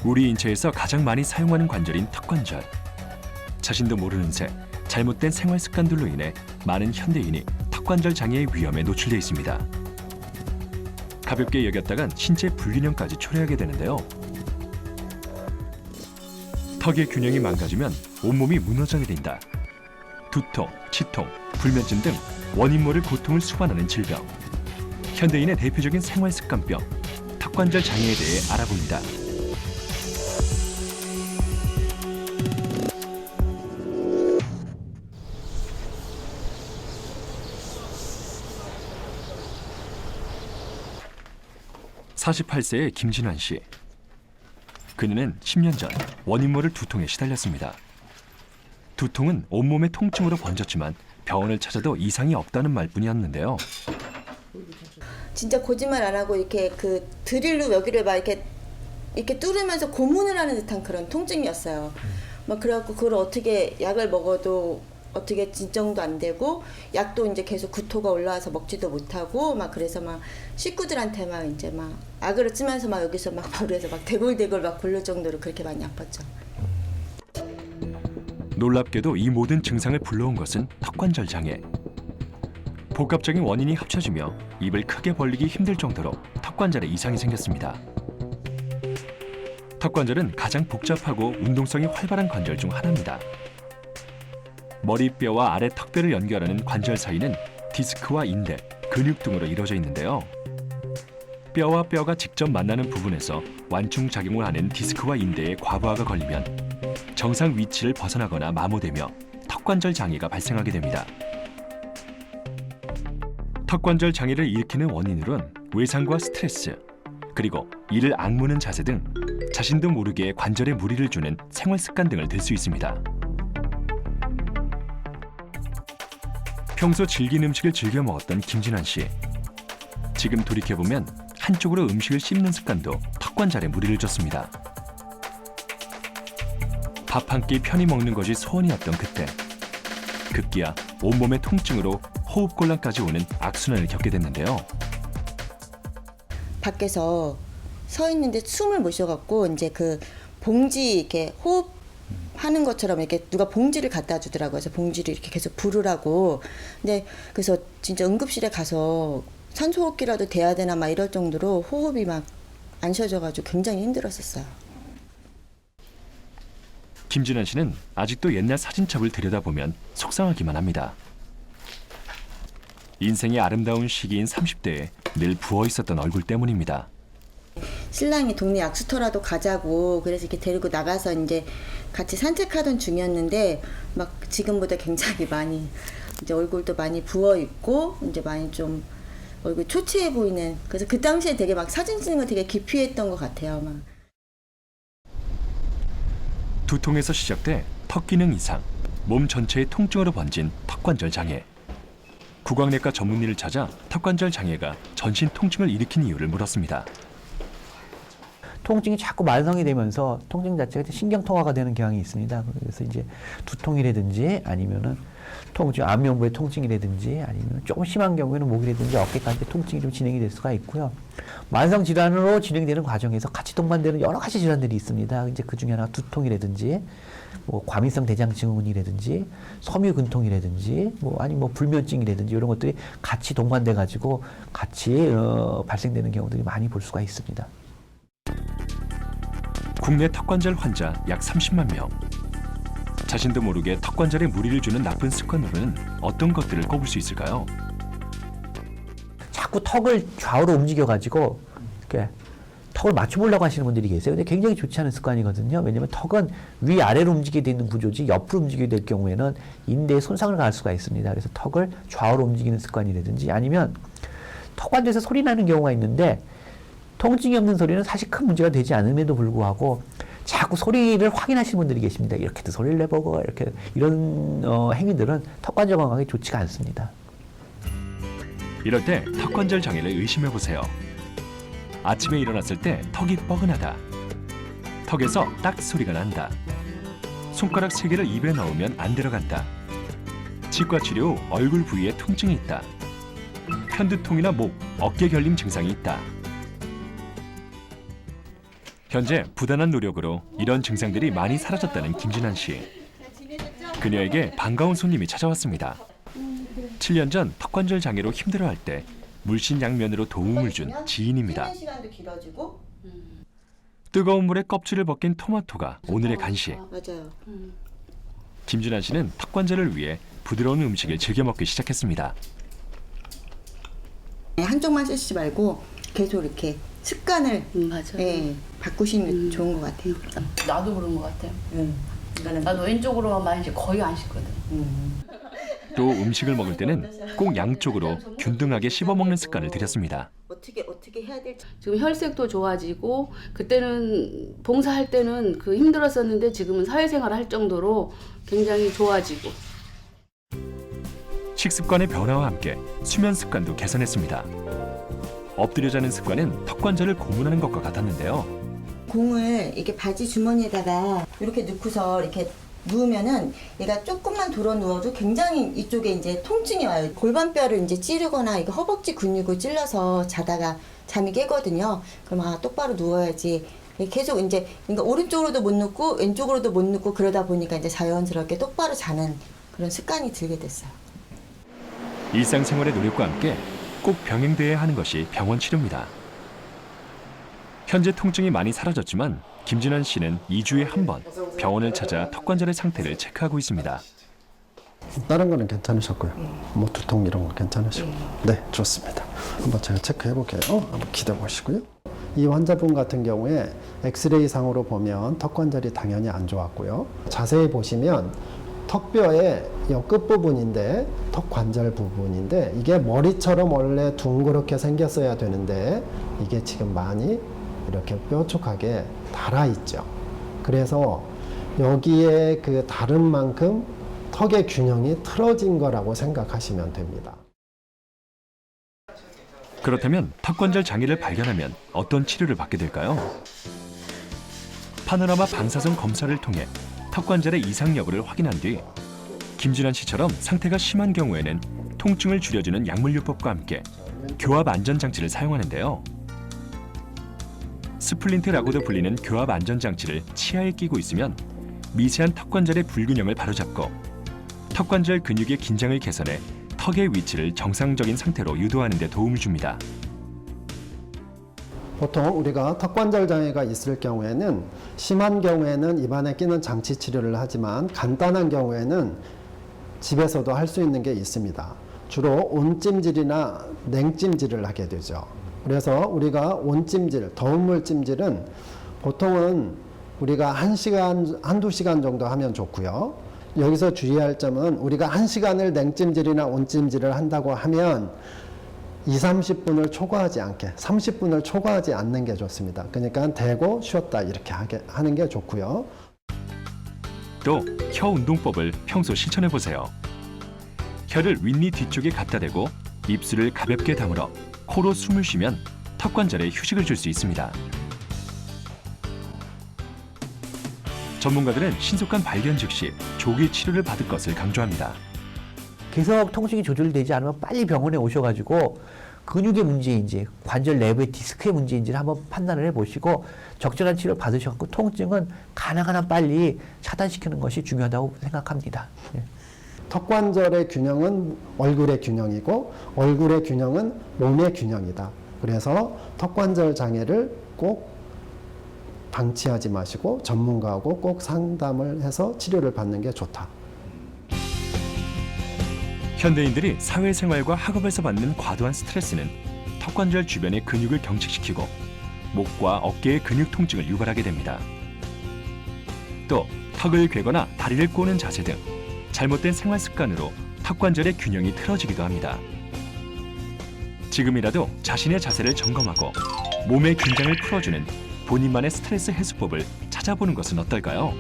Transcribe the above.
우리 인체에서 가장 많이 사용하는 관절인 턱관절. 자신도 모르는 새 잘못된 생활 습관들로 인해 많은 현대인이 턱관절 장애의 위험에 노출돼 있습니다. 가볍게 여겼다간 신체 불균형까지 초래하게 되는데요. 턱의 균형이 망가지면 온몸이 무너져야 된다. 두통, 치통, 불면증 등 원인 모를 고통을 수반하는 질병. 현대인의 대표적인 생활 습관병, 턱관절 장애에 대해 알아봅니다. (48세의) 김진환 씨. 그녀는 10년 전 원인 모를 두통에 시달렸습니다. 두통은 온몸의 통증으로 번졌지만 병원을 찾아도 이상이 없다는 말뿐이었는데요. 진짜 거짓말 안 하고 이렇게 그 드릴로 여기를 막 이렇게 뚫으면서 고문을 하는 듯한 그런 통증이었어요. 막 그래갖고 그걸 어떻게 약을 먹어도 어떻게 진정도 안 되고 약도 이제 계속 구토가 올라와서 먹지도 못하고 막 그래서 막 식구들한테 막 이제 막 악을 쓰면서 막 여기서 막 바로에서 막 대골대골 막 굴릴 정도로 그렇게 많이 아팠죠. 놀랍게도 이 모든 증상을 불러온 것은 턱관절 장애. 복합적인 원인이 합쳐지며 입을 크게 벌리기 힘들 정도로 턱관절에 이상이 생겼습니다. 턱관절은 가장 복잡하고 운동성이 활발한 관절 중 하나입니다. 머리뼈와 아래 턱뼈를 연결하는 관절 사이는 디스크와 인대, 근육 등으로 이루어져 있는데요. 뼈와 뼈가 직접 만나는 부분에서 완충작용을 하는 디스크와 인대에 과부하가 걸리면 정상 위치를 벗어나거나 마모되며 턱관절 장애가 발생하게 됩니다. 턱관절 장애를 일으키는 원인으로는 외상과 스트레스, 그리고 이를 악무는 자세 등 자신도 모르게 관절에 무리를 주는 생활 습관 등을 들 수 있습니다. 평소 질긴 음식을 즐겨 먹었던 김진환 씨. 지금 돌이켜보면 한쪽으로 음식을 씹는 습관도 턱관절에 무리를 줬습니다. 밥 한 끼 편히 먹는 것이 소원이었던 그때. 급기야 온몸의 통증으로 호흡곤란까지 오는 악순환을 겪게 됐는데요. 밖에서 서 있는데 숨을 못 쉬어갖고 이제 그 봉지 이렇게 호흡하는 것처럼 이렇게 누가 봉지를 갖다 주더라고요. 그래서 봉지를 이렇게 계속 부르라고. 근데 그래서 진짜 응급실에 가서 산소호흡기라도 돼야 되나 막 이럴 정도로 호흡이 막 안 쉬어져가지고 굉장히 힘들었었어요. 김진환 씨는 아직도 옛날 사진첩을 들여다보면 속상하기만 합니다. 인생의 아름다운 시기인 30대에 늘 부어있었던 얼굴 때문입니다. 신랑이 동네 약수터라도 가자고 그래서 이렇게 데리고 나가서 이제 같이 산책하던 중이었는데 막 지금보다 굉장히 많이 이제 얼굴도 많이 부어 있고 이제 많이 좀 얼굴 초췌해 보이는. 그래서 그 당시에 되게 막 사진 찍는 거 되게 기피했던 것 같아요. 막. 두통에서 시작돼 턱 기능 이상, 몸 전체의 통증으로 번진 턱관절 장애. 구강내과 전문의를 찾아 턱관절 장애가 전신 통증을 일으킨 이유를 물었습니다. 통증이 자꾸 만성이 되면서 통증 자체가 신경통화가 되는 경향이 있습니다. 그래서 이제 두통이라든지 아니면은 통증, 안면부의 통증이라든지 아니면 조금 심한 경우에는 목이라든지 어깨까지 통증이 좀 진행이 될 수가 있고요. 만성 질환으로 진행되는 과정에서 같이 동반되는 여러 가지 질환들이 있습니다. 이제 그 중에 하나가 두통이라든지 뭐 과민성 대장 증후군이라든지 섬유근통이라든지 아니면 불면증이라든지 이런 것들이 같이 동반돼 가지고 같이 발생되는 경우들이 많이 볼 수가 있습니다. 국내 턱관절 환자 약 30만 명. 자신도 모르게 턱관절에 무리를 주는 나쁜 습관으로는 어떤 것들을 꼽을 수 있을까요? 자꾸 턱을 좌우로 움직여가지고 이렇게 턱을 맞춰보려고 하시는 분들이 계세요. 근데 굉장히 좋지 않은 습관이거든요. 왜냐하면 턱은 위아래로 움직이게 되는 구조지 옆으로 움직이게 될 경우에는 인대에 손상을 가할 수가 있습니다. 그래서 턱을 좌우로 움직이는 습관이라든지 아니면 턱관절에서 소리 나는 경우가 있는데 통증이 없는 소리는 사실 큰 문제가 되지 않음에도 불구하고 자꾸 소리를 확인하시는 분들이 계십니다. 이렇게도 소리를 내보고 이렇게 이런 행위들은 턱관절 건강에 좋지가 않습니다. 이럴 때 턱관절 장애를 의심해 보세요. 아침에 일어났을 때 턱이 뻐근하다. 턱에서 딱 소리가 난다. 손가락 3개를 입에 넣으면 안 들어간다. 치과 치료 후 얼굴 부위에 통증이 있다. 편두통이나 목, 어깨 결림 증상이 있다. 현재 부단한 노력으로 이런 증상들이 많이 사라졌다는 김진환 씨. 그녀에게 반가운 손님이 찾아왔습니다. 7년 전 턱관절 장애로 힘들어할 때 물신양면으로 도움을 준 지인입니다. 쉬는 시간도 길어지고. 뜨거운 물에 껍질을 벗긴 토마토가 오늘의 간식. 맞아요. 김진환 씨는 턱관절을 위해 부드러운 음식을 즐겨 먹기 시작했습니다. 한쪽만 쓰시지 말고 계속 이렇게 습관을 맞아요. 예, 바꾸시면 좋은 것 같아요. 나도 그런 것 같아요. 그러니까는 나도 왼쪽으로만 많이 이제 거의 안 씻거든. 또 음식을 먹을 때는 꼭 양쪽으로 균등하게 씹어 먹는 습관을 들였습니다. 어떻게 해야 될지. 지금 혈색도 좋아지고 그때는 봉사할 때는 그 힘들었었는데 지금은 사회생활을 할 정도로 굉장히 좋아지고. 식습관의 변화와 함께 수면 습관도 개선했습니다. 엎드려 자는 습관은 턱관절을 고문하는 것과 같았는데요. 공을 이렇게 바지 주머니에다가 이렇게 넣고서 이렇게 누우면은 얘가 조금만 돌아 누워도 굉장히 이쪽에 이제 통증이 와요. 골반뼈를 이제 찌르거나 이거 허벅지 근육을 찔러서 자다가 잠이 깨거든요. 그럼 똑바로 누워야지. 계속 이제 그러니까 오른쪽으로도 못 눕고 왼쪽으로도 못 눕고 그러다 보니까 이제 자연스럽게 똑바로 자는 그런 습관이 들게 됐어요. 일상생활의 노력과 함께 꼭 병행돼야 하는 것이 병원 치료입니다. 현재 통증이 많이 사라졌지만 김진환 씨는 2주에 한 번 병원을 찾아 턱관절의 상태를 체크하고 있습니다. 다른 거는 괜찮으셨고요. 뭐 두통 이런 거 괜찮으시고. 네, 좋습니다. 한번 제가 체크해 볼게요. 한번 기다려 보시고요. 이 환자분 같은 경우에 엑스레이 상으로 보면 턱관절이 당연히 안 좋았고요. 자세히 보시면 턱뼈의 이 끝부분인데 턱관절 부분인데 이게 머리처럼 원래 둥그렇게 생겼어야 되는데 이게 지금 많이 이렇게 뾰족하게 달아있죠. 그래서 여기에 그 다른 만큼 턱의 균형이 틀어진 거라고 생각하시면 됩니다. 그렇다면 턱관절 장애를 발견하면 어떤 치료를 받게 될까요? 파노라마 방사선 검사를 통해 턱관절의 이상 여부를 확인한 뒤 김진환 씨처럼 상태가 심한 경우에는 통증을 줄여주는 약물요법과 함께 교합 안전장치를 사용하는데요. 스플린트라고도 불리는 교합 안전장치를 치아에 끼고 있으면 미세한 턱관절의 불균형을 바로잡고 턱관절 근육의 긴장을 개선해 턱의 위치를 정상적인 상태로 유도하는 데 도움을 줍니다. 보통 우리가 턱관절 장애가 있을 경우에는 심한 경우에는 입안에 끼는 장치 치료를 하지만 간단한 경우에는 집에서도 할 수 있는 게 있습니다. 주로 온찜질이나 냉찜질을 하게 되죠. 그래서 우리가 온찜질, 더운 물 찜질은 보통은 우리가 1시간, 한두 시간 정도 하면 좋고요. 여기서 주의할 점은 우리가 1시간을 냉찜질이나 온찜질을 한다고 하면 20-30분을 초과하지 않게 30분을 초과하지 않는 게 좋습니다. 그러니까 대고 쉬었다 이렇게 하는 게 좋고요. 또 혀 운동법을 평소 실천해 보세요. 혀를 윗니 뒤쪽에 갖다 대고 입술을 가볍게 다물어 코로 숨을 쉬면 턱관절에 휴식을 줄 수 있습니다. 전문가들은 신속한 발견 즉시 조기 치료를 받을 것을 강조합니다. 계속 통증이 조절되지 않으면 빨리 병원에 오셔가지고 근육의 문제인지 관절 내부의 디스크의 문제인지를 한번 판단을 해보시고 적절한 치료를 받으셔서 통증은 가능한 한 빨리 차단시키는 것이 중요하다고 생각합니다. 예. 턱관절의 균형은 얼굴의 균형이고 얼굴의 균형은 몸의 균형이다. 그래서 턱관절 장애를 꼭 방치하지 마시고 전문가하고 꼭 상담을 해서 치료를 받는 게 좋다. 현대인들이 사회생활과 학업에서 받는 과도한 스트레스는 턱관절 주변의 근육을 경직시키고 목과 어깨의 근육 통증을 유발하게 됩니다. 또 턱을 괴거나 다리를 꼬는 자세 등 잘못된 생활 습관으로 턱관절의 균형이 틀어지기도 합니다. 지금이라도 자신의 자세를 점검하고 몸의 긴장을 풀어주는 본인만의 스트레스 해소법을 찾아보는 것은 어떨까요?